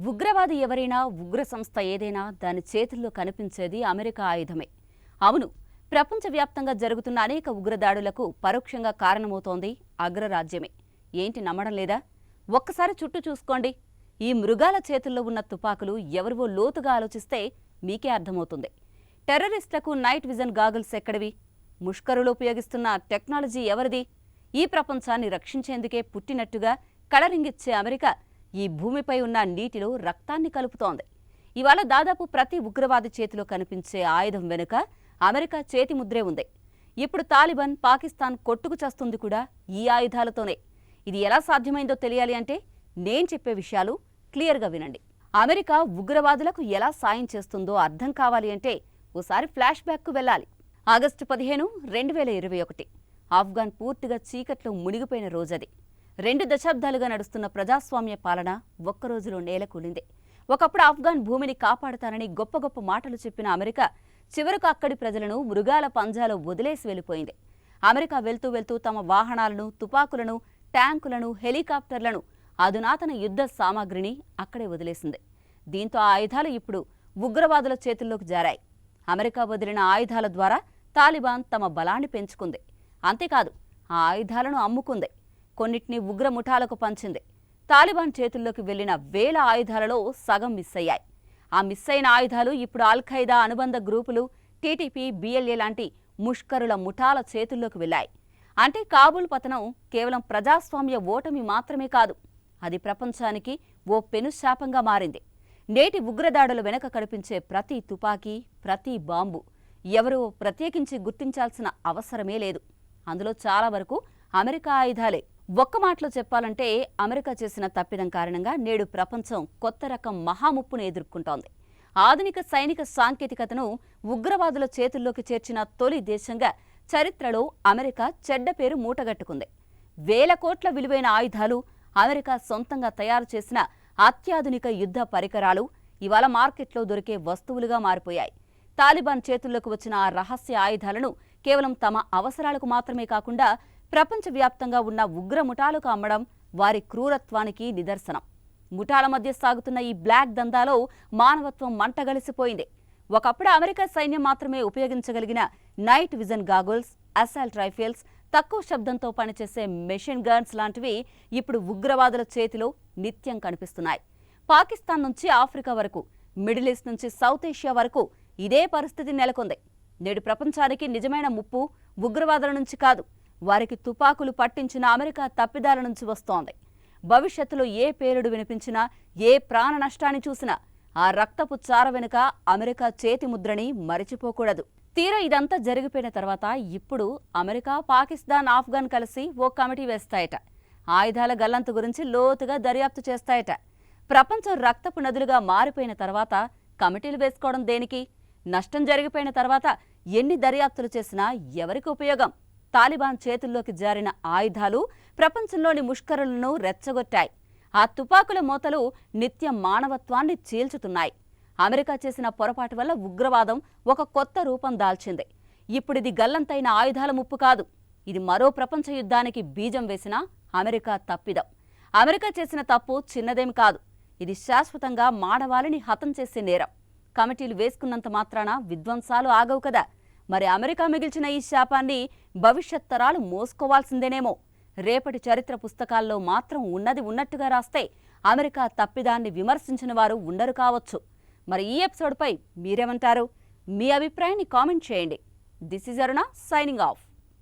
ఉగ్రవాది ఎవరైనా ఉగ్ర సంస్థ ఏదైనా దాని చేతుల్లో కనిపించేది అమెరికా ఆయుధమే. అవును, ప్రపంచవ్యాప్తంగా జరుగుతున్న అనేక ఉగ్రదాడులకు పరోక్షంగా కారణమవుతోంది అగ్రరాజ్యమే. ఏంటి నమ్మడం లేదా? ఒక్కసారి చుట్టూ చూసుకోండి. ఈ మృగాల చేతుల్లో ఉన్న తుపాకులు ఎవరివో లోతుగా ఆలోచిస్తే మీకే అర్థమవుతుంది. టెర్రరిస్టులకు నైట్ విజన్ గాగుల్స్ ఎక్కడివి? ముష్కరులు ఉపయోగిస్తున్న టెక్నాలజీ ఎవరిది? ఈ ప్రపంచాన్ని రక్షించేందుకే పుట్టినట్టుగా కళరింగిచ్చే అమెరికా ఈ భూమిపై ఉన్న నీటిలో రక్తాన్ని కలుపుతోంది. ఇవాళ దాదాపు ప్రతి ఉగ్రవాది చేతిలో కనిపించే ఆయుధం వెనుక అమెరికా చేతి ముద్రే ఉంది. ఇప్పుడు తాలిబాన్, పాకిస్తాన్ కొట్టుకు చస్తుంది కూడా ఈ ఆయుధాలతోనే. ఇది ఎలా సాధ్యమైందో తెలియాలి అంటే నేను చెప్పే విషయాలు క్లియర్గా వినండి. అమెరికా ఉగ్రవాదులకు ఎలా సాయం చేస్తుందో అర్థం కావాలి అంటే ఓసారి ఫ్లాష్ బ్యాక్కు వెళ్ళాలి. ఆగస్టు 15, 2021 ఆఫ్ఘాన్ పూర్తిగా చీకట్లో మునిగిపోయిన రోజది. 2 దశాబ్దాలుగా నడుస్తున్న ప్రజాస్వామ్య పాలన ఒక్కరోజులో నేలకూలింది. ఒకప్పుడు ఆఫ్ఘాన్ భూమిని కాపాడుతానని గొప్ప గొప్ప మాటలు చెప్పిన అమెరికా చివరకు అక్కడి ప్రజలను మృగాల పంజాలో వదిలేసి వెళ్ళిపోయింది. అమెరికా వెళ్తూ వెళ్తూ తమ వాహనాలను, తుపాకులను, ట్యాంకులను, హెలికాప్టర్లను, అధునాతన యుద్ధ సామాగ్రిని అక్కడే వదిలేసింది. దీంతో ఆ ఆయుధాలు ఇప్పుడు ఉగ్రవాదుల చేతుల్లోకి జారాయి. అమెరికా వదిలిన ఆయుధాల ద్వారా తాలిబాన్ తమ బలాన్ని పెంచుకుంది. అంతేకాదు, ఆ ఆయుధాలను అమ్ముకుంది. కొన్నిటిని ఉగ్ర ముఠాలకు పంచింది. తాలిబాన్ చేతుల్లోకి వెళ్లిన వేల ఆయుధాలలో సగం మిస్ అయ్యాయి. ఆ మిస్ అయిన ఆయుధాలు ఇప్పుడు అల్-ఖైదా అనుబంధ గ్రూపులు, టీటీపీ, బిఎల్ఏ లాంటి ముష్కరుల ముఠాల చేతుల్లోకి వెళ్లాయి. అంటే కాబూల్ పతనం కేవలం ప్రజాస్వామ్య ఓటమి మాత్రమే కాదు, అది ప్రపంచానికి ఓ పెనుశాపంగా మారింది. నేటి ఉగ్రదాడుల వెనక కనిపించే ప్రతి తుపాకీ, ప్రతి బాంబు ఎవరో ప్రత్యేకించి గుర్తించాల్సిన అవసరమే లేదు. అందులో చాలా వరకు అమెరికా ఆయుధాలే. ఒక్క మాటలో చెప్పాలంటే అమెరికా చేసిన తప్పిదం కారణంగా నేడు ప్రపంచం కొత్త రకం మహాముప్పును ఎదుర్కొంటోంది. ఆధునిక సైనిక సాంకేతికతను ఉగ్రవాదుల చేతుల్లోకి చేర్చిన తొలి దేశంగా చరిత్రలో అమెరికా చెడ్డ పేరు మూటగట్టుకుంది. వేల కోట్ల విలువైన ఆయుధాలు, అమెరికా సొంతంగా తయారు చేసిన అత్యాధునిక యుద్ధ పరికరాలు ఇవాళ మార్కెట్లో దొరికే వస్తువులుగా మారిపోయాయి. తాలిబాన్ చేతుల్లోకి వచ్చిన ఆ రహస్య ఆయుధాలను కేవలం తమ అవసరాలకు మాత్రమే కాకుండా ప్రపంచవ్యాప్తంగా ఉన్న ఉగ్ర ముఠాలకు అమ్మడం వారి క్రూరత్వానికి నిదర్శనం. ముఠాల మధ్య సాగుతున్న ఈ బ్లాక్ దందాలో మానవత్వం మంటగలిసిపోయింది. ఒకప్పుడు అమెరికా సైన్యం మాత్రమే ఉపయోగించగలిగిన night vision goggles, assault rifles, తక్కువ శబ్దంతో పనిచేసే మెషిన్ గన్స్ లాంటివి ఇప్పుడు ఉగ్రవాదుల చేతిలో నిత్యం కనిపిస్తున్నాయి. పాకిస్తాన్ నుంచి ఆఫ్రికా వరకు, మిడిల్ ఈస్ట్ నుంచి సౌత్ ఏషియా వరకు ఇదే పరిస్థితి నెలకొంది. నేడు ప్రపంచానికి నిజమైన ముప్పు ఉగ్రవాదుల నుంచి కాదు, వారికి తుపాకులు పట్టించిన అమెరికా తప్పిదాల నుంచి వస్తోంది. భవిష్యత్తులో ఏ పేలుడు వినిపించినా, ఏ ప్రాణ నష్టాన్ని చూసినా ఆ రక్తపు చార వెనుక అమెరికా చేతి ముద్రని మరిచిపోకూడదు. తీరా ఇదంతా జరిగిపోయిన తర్వాత ఇప్పుడు అమెరికా, పాకిస్తాన్, ఆఫ్ఘాన్ కలిసి ఓ కమిటీ వేస్తాయట. ఆయుధాల గల్లంతు గురించి లోతుగా దర్యాప్తు చేస్తాయట. ప్రపంచం రక్తపు నదులుగా మారిపోయిన తర్వాత కమిటీలు వేసుకోవడం దేనికి? నష్టం జరిగిపోయిన తర్వాత ఎన్ని దర్యాప్తులు చేసినా ఎవరికి ఉపయోగం? తాలిబాన్ చేతుల్లోకి జారిన ఆయుధాలు ప్రపంచంలోని ముష్కరులను రెచ్చగొట్టాయి. ఆ తుపాకుల మోతలు నిత్యం మానవత్వాన్ని చీల్చుతున్నాయి. అమెరికా చేసిన పొరపాటు వల్ల ఉగ్రవాదం ఒక కొత్త రూపం దాల్చింది. ఇప్పుడిది గల్లంతైన ఆయుధాల ముప్పు కాదు, ఇది మరో ప్రపంచ యుద్ధానికి బీజం వేసిన అమెరికా తప్పిదం. అమెరికా చేసిన తప్పు చిన్నదేం కాదు, ఇది శాశ్వతంగా మానవాళిని హతం చేసే నేరం. కమిటీలు వేసుకున్నంత మాత్రాన విధ్వంసాలు ఆగవు కదా. మరి అమెరికా మిగిల్చిన ఈ శాపాన్ని భవిష్యత్ తరాలు మోసుకోవాల్సిందేనేమో. రేపటి చరిత్ర పుస్తకాల్లో మాత్రం ఉన్నది ఉన్నట్టుగా రాస్తే అమెరికా తప్పిదాన్ని విమర్శించిన వారు ఉండరు కావచ్చు. మరి ఈ ఎపిసోడ్పై మీరేమంటారు? మీ అభిప్రాయాన్ని కామెంట్ చేయండి. This is Aruna signing off.